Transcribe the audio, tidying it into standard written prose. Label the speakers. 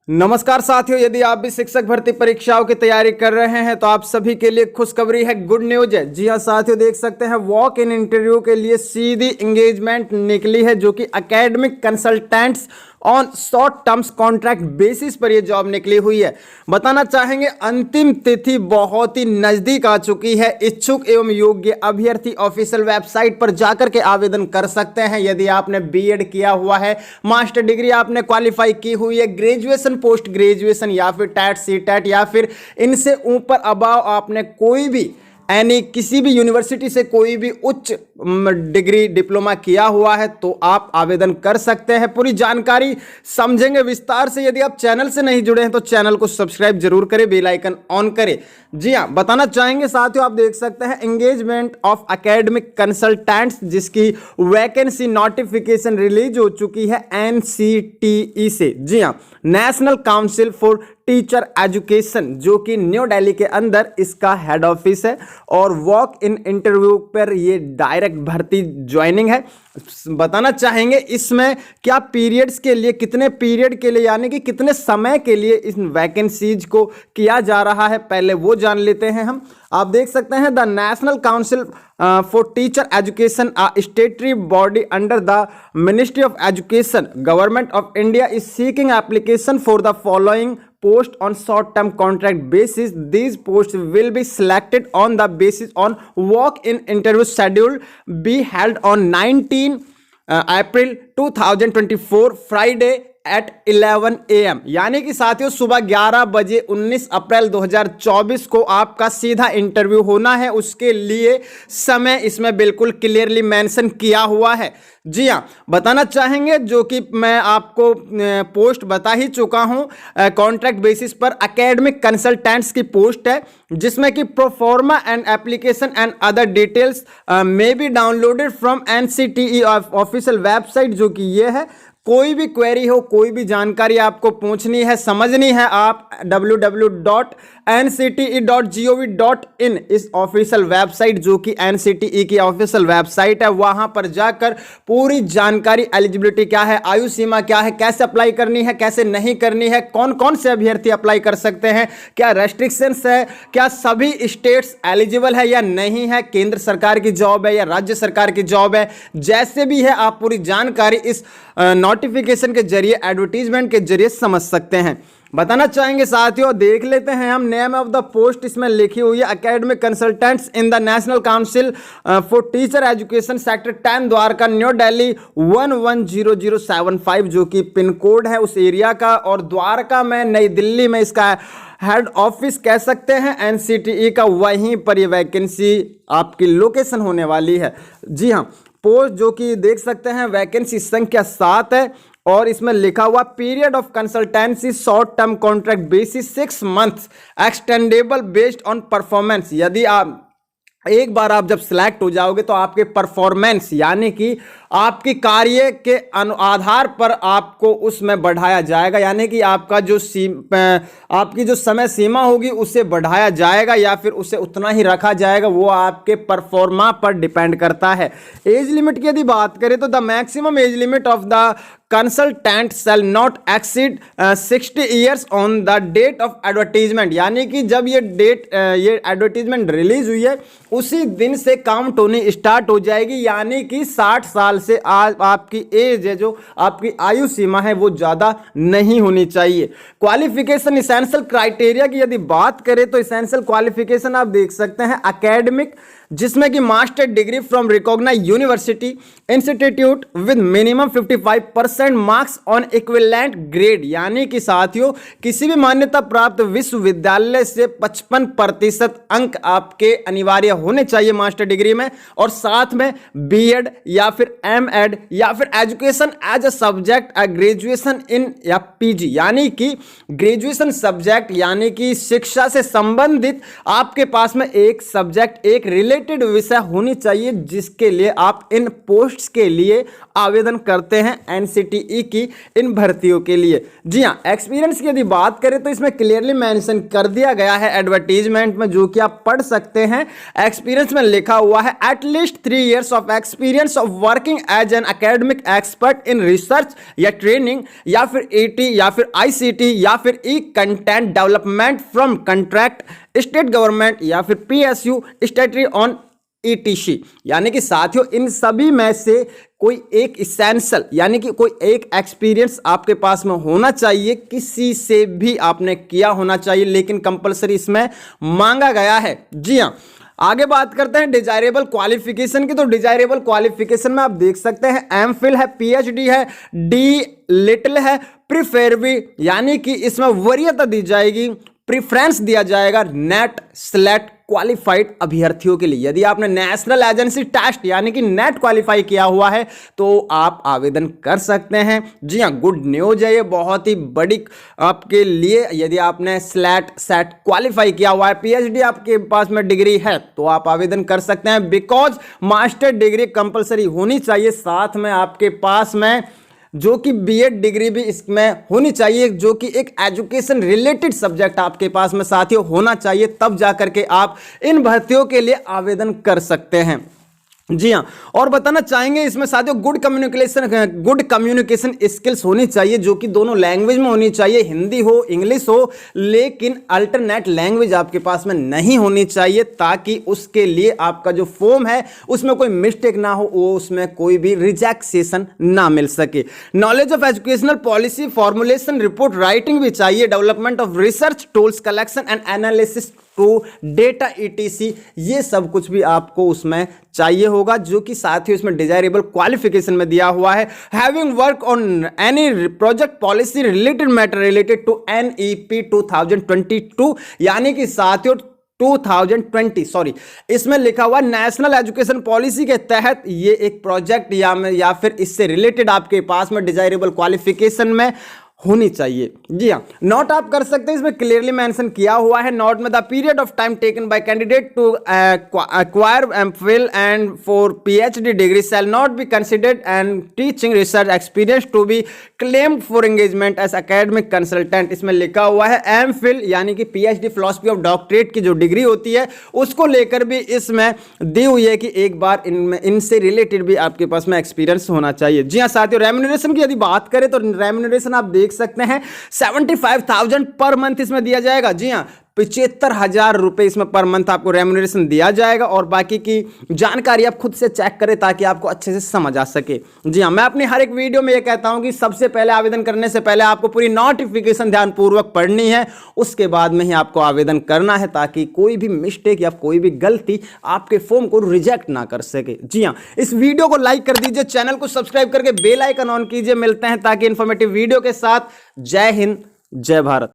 Speaker 1: नमस्कार साथियों, यदि आप भी शिक्षक भर्ती परीक्षाओं की तैयारी कर रहे हैं तो आप सभी के लिए खुशखबरी है, गुड न्यूज है। जी हाँ साथियों, देख सकते हैं वॉक इन इंटरव्यू के लिए सीधी एंगेजमेंट निकली है, जो कि academic consultants on short terms contract basis पर यह जॉब निकली हुई है। बताना चाहेंगे अंतिम तिथि बहुत ही नजदीक आ चुकी है। इच्छुक एवं योग्य अभ्यर्थी ऑफिशियल वेबसाइट पर जाकर के आवेदन कर सकते हैं। यदि आपने बीएड किया हुआ है, मास्टर डिग्री आपने क्वालिफाई की हुई है, ग्रेजुएशन, पोस्ट ग्रेजुएशन या फिर टैट सी टैट या फिर इनसे ऊपर अबाव आपने कोई भी किसी भी यूनिवर्सिटी से कोई भी उच्च डिग्री डिप्लोमा किया हुआ है तो आप आवेदन कर सकते हैं। पूरी जानकारी समझेंगे विस्तार से। यदि आप चैनल से नहीं जुड़े हैं तो चैनल को सब्सक्राइब जरूर करें, बेल आइकन ऑन करें। जी हाँ, बताना चाहेंगे साथियों, आप देख सकते हैं एंगेजमेंट ऑफ एकेडमिक कंसल्टेंट्स, जिसकी वैकेंसी नोटिफिकेशन रिलीज हो चुकी है एनसीटीई से। जी हाँ, national council for teacher education, जो कि न्यू दिल्ली के अंदर इसका हेड ऑफिस है। और वॉक इन इंटरव्यू पर ये डायरेक्ट भर्ती ज्वाइनिंग है। बताना चाहेंगे इसमें क्या पीरियड्स के लिए, कितने पीरियड के लिए यानी कि कितने समय के लिए इन वैकेंसीज को किया जा रहा है, पहले वो जान लेते हैं हम। आप देख सकते हैं the national council for teacher education, a स्टेटरी body under the ministry of education, government of India is seeking application for the following post on short term contract basis. These posts will be selected on the basis on walk in interview schedule be held on 19 April 2024 Friday at 11 AM। यानी कि साथियों सुबह 11 बजे 19 अप्रैल 2024 को आपका सीधा interview होना है। उसके लिए समय इसमें बिल्कुल क्लियरली मेंशन किया हुआ है। जी हाँ, बताना चाहेंगे जो कि मैं आपको पोस्ट बता ही चुका हूं, कॉन्ट्रैक्ट बेसिस पर एकेडमिक कंसल्टेंट्स की पोस्ट है, जिसमें कि proforma and application and other details may be downloaded from NCTE official website, जो कि ये है। कोई भी क्वेरी हो, कोई भी जानकारी आपको पूछनी है, समझनी है, आप www.ncte.gov.in इस ऑफिशियल वेबसाइट, जो कि एनसीटीई की ऑफिशियल वेबसाइट है, वहां पर जाकर पूरी जानकारी, एलिजिबिलिटी क्या है, आयु सीमा क्या है, कैसे अप्लाई करनी है, कैसे नहीं करनी है, कौन कौन से अभ्यर्थी अप्लाई कर सकते हैं, क्या रेस्ट्रिक्शंस है, क्या सभी स्टेट्स एलिजिबल है या नहीं है, केंद्र सरकार की जॉब है या राज्य सरकार की जॉब है, जैसे भी है आप पूरी जानकारी इस नोटिफिकेशन के जरिए, एडवर्टीजमेंट के जरिए समझ सकते हैं। बताना चाहेंगे साथियों, देख लेते हैं हम। नेम ऑफ द पोस्ट इसमें लिखी हुई है academic consultants in the national council for teacher education, sector 10 Dwarka, new Delhi 110075, जो कि पिन कोड है उस एरिया का। और द्वारका में, नई दिल्ली में इसका हेड ऑफिस कह सकते हैं एनसीटीई का, वहीं पर ये वैकेंसी आपकी लोकेशन होने वाली है। जी हाँ, पोस्ट जो कि देख सकते हैं वैकेंसी संख्या 7 है और इसमें लिखा हुआ period of consultancy short term contract basis 6 months extendable based on performance. यदि आप एक बार आप जब सिलेक्ट हो जाओगे तो आपके परफॉर्मेंस यानी कि आपकी कार्य के आधार पर आपको उसमें बढ़ाया जाएगा, यानी कि आपका जो आपकी जो समय सीमा होगी उसे बढ़ाया जाएगा या फिर उसे उतना ही रखा जाएगा, वो आपके परफॉर्मा पर डिपेंड करता है। एज लिमिट की यदि बात करें तो the maximum age limit of the consultant shall not exceed 60 years on the date of advertisement, यानी कि जब ये एडवर्टीजमेंट रिलीज हुई है उसी दिन से काउंट होनी स्टार्ट हो जाएगी, यानी कि 60 साल से आज आपकी एज है, जो आपकी आयु सीमा है, वो ज़्यादा नहीं होनी चाहिए। क्वालिफिकेशन इसेंशियल क्राइटेरिया की यदि बात करें तो इसेंशियल क्वालिफिकेशन आप देख सकते हैं एकेडमिक, जिसमें कि master degree from recognised university institute with minimum 55% marks on equivalent grade, यानी कि साथियों किसी भी मान्यता प्राप्त विश्वविद्यालय से 55% अंक आपके अनिवार्य होने चाहिए मास्टर डिग्री में, और साथ में बीएड या फिर एमएड या फिर education as a subject, graduation in या पीजी, यानी कि ग्रेजुएशन सब्जेक्ट यानी कि शिक्षा से संबंधित आपके पास में एक सब्जेक्ट, एक रिलेटेड रिलेटेड विषय होनी चाहिए जिसके लिए आप इन पोस्ट्स के लिए आवेदन करते हैं एनसीटीई की इन भर्तियों के लिए। जी हाँ, एक्सपीरियंस की यदि बात करें तो इसमें क्लियरली मेंशन कर दिया गया है एडवर्टीजमेंट में, जो कि आप पढ़ सकते हैं। एक्सपीरियंस में लिखा हुआ है at least 3 years of experience of working as an academic expert in research या ट्रेनिंग या फिर ईटी या फिर आईसीटी या फिर e content development from contract state government या फिर पीएसयू स्टेटरी ऑन ईटीसी। यानी कि साथियों इन सभी में से कोई एक इसेंशियल यानी कि कोई एक एक्सपीरियंस आपके पास में होना चाहिए, किसी से भी आपने किया होना चाहिए, लेकिन कंपलसरी इसमें मांगा गया है। जी हाँ, आगे बात करते हैं डिजायरेबल क्वालिफिकेशन की। तो डिजायरेबल क्वालिफिकेशन में आप देख सकते हैं एमफिल है, पीएचडी है, डी लिटिल है, प्रीफेरवी यानी कि इसमें वरीयता दी जाएगी, प्रीफ्रेंस दिया जाएगा नेट स्लेट क्वालिफाइड अभ्यर्थियों के लिए। यदि आपने नेशनल एजेंसी टेस्ट यानी कि नेट क्वालिफाई किया हुआ है तो आप आवेदन कर सकते हैं। जी हाँ, गुड न्यूज है ये, बहुत ही बड़ी आपके लिए। यदि आपने स्लेट सेट क्वालिफाई किया हुआ है, पीएचडी आपके पास में डिग्री है तो आप आवेदन कर सकते हैं। बिकॉज मास्टर डिग्री कंपलसरी होनी चाहिए, साथ में आपके पास में जो कि बीएड डिग्री भी इसमें होनी चाहिए, जो कि एक एजुकेशन रिलेटेड सब्जेक्ट आपके पास में साथियों होना चाहिए, तब जाकर के आप इन भर्तियों के लिए आवेदन कर सकते हैं। जी हाँ, और बताना चाहेंगे इसमें साथियों गुड कम्युनिकेशन स्किल्स होनी चाहिए, जो कि दोनों लैंग्वेज में होनी चाहिए, हिंदी हो इंग्लिश हो, लेकिन अल्टरनेट लैंग्वेज आपके पास में नहीं होनी चाहिए, ताकि उसके लिए आपका जो फॉर्म है उसमें कोई मिस्टेक ना हो, वो उसमें कोई भी रिजेक्शन ना मिल सके। Knowledge of educational policy formulation report writing भी चाहिए, development of research tools collection and analysis to data etc, ये सब कुछ भी आपको उसमें चाहिए होगा, जो कि साथ ही उसमें डिजायरेबल क्वालिफिकेशन में दिया हुआ है। Having work on any project policy related matter related to NEP 2022 यानी कि साथियों 2020 इसमें लिखा हुआ नैशनल एजुकेशन पॉलिसी के तहत ये एक प्रोजेक्ट या फिर इससे रिलेटेड आपके पास में डिजायरेबल क्वालिफिकेशन में होनी चाहिए। जी हाँ, नोट आप कर सकते हैं, इसमें क्लियरली मेंशन किया हुआ है नोट में the period of time taken by candidate to acquire MPhil and for PhD degree shall not be considered and teaching research experience to be claimed for engagement as academic consultant. इसमें लिखा हुआ है MPhil यानी कि PhD philosophy of doctorate की जो degree होती है उसको लेकर भी इसमें दी हुई है कि एक बार इनसे रिलेटेड भी आपके पास में एक्सपीरियंस होना चाहिए। जी हाँ साथियों, रेम्यूनरेशन की यदि बात करें तो रेम्यूनरेशन आप देख सकते हैं 75,000 पर मंथ इसमें दिया जाएगा। जी हाँ, 75,000 रुपए इसमें पर मंथ आपको रेम्यूनरेशन दिया जाएगा, और बाकी की जानकारी आप खुद से चेक करें ताकि आपको अच्छे से समझ आ सके। जी हाँ, मैं अपनी हर एक वीडियो में ये कहता हूं कि सबसे पहले आवेदन करने से पहले आपको पूरी नोटिफिकेशन ध्यानपूर्वक पढ़नी है, उसके बाद में ही आपको आवेदन करना है, ताकि कोई भी मिस्टेक या कोई भी गलती आपके फॉर्म को रिजेक्ट ना कर सके। जी हाँ, इस वीडियो को लाइक कर दीजिए, चैनल को सब्सक्राइब करके बेल आइकन ऑन कीजिए। मिलते हैं ताकि इंफॉर्मेटिव वीडियो के साथ। जय हिंद, जय भारत।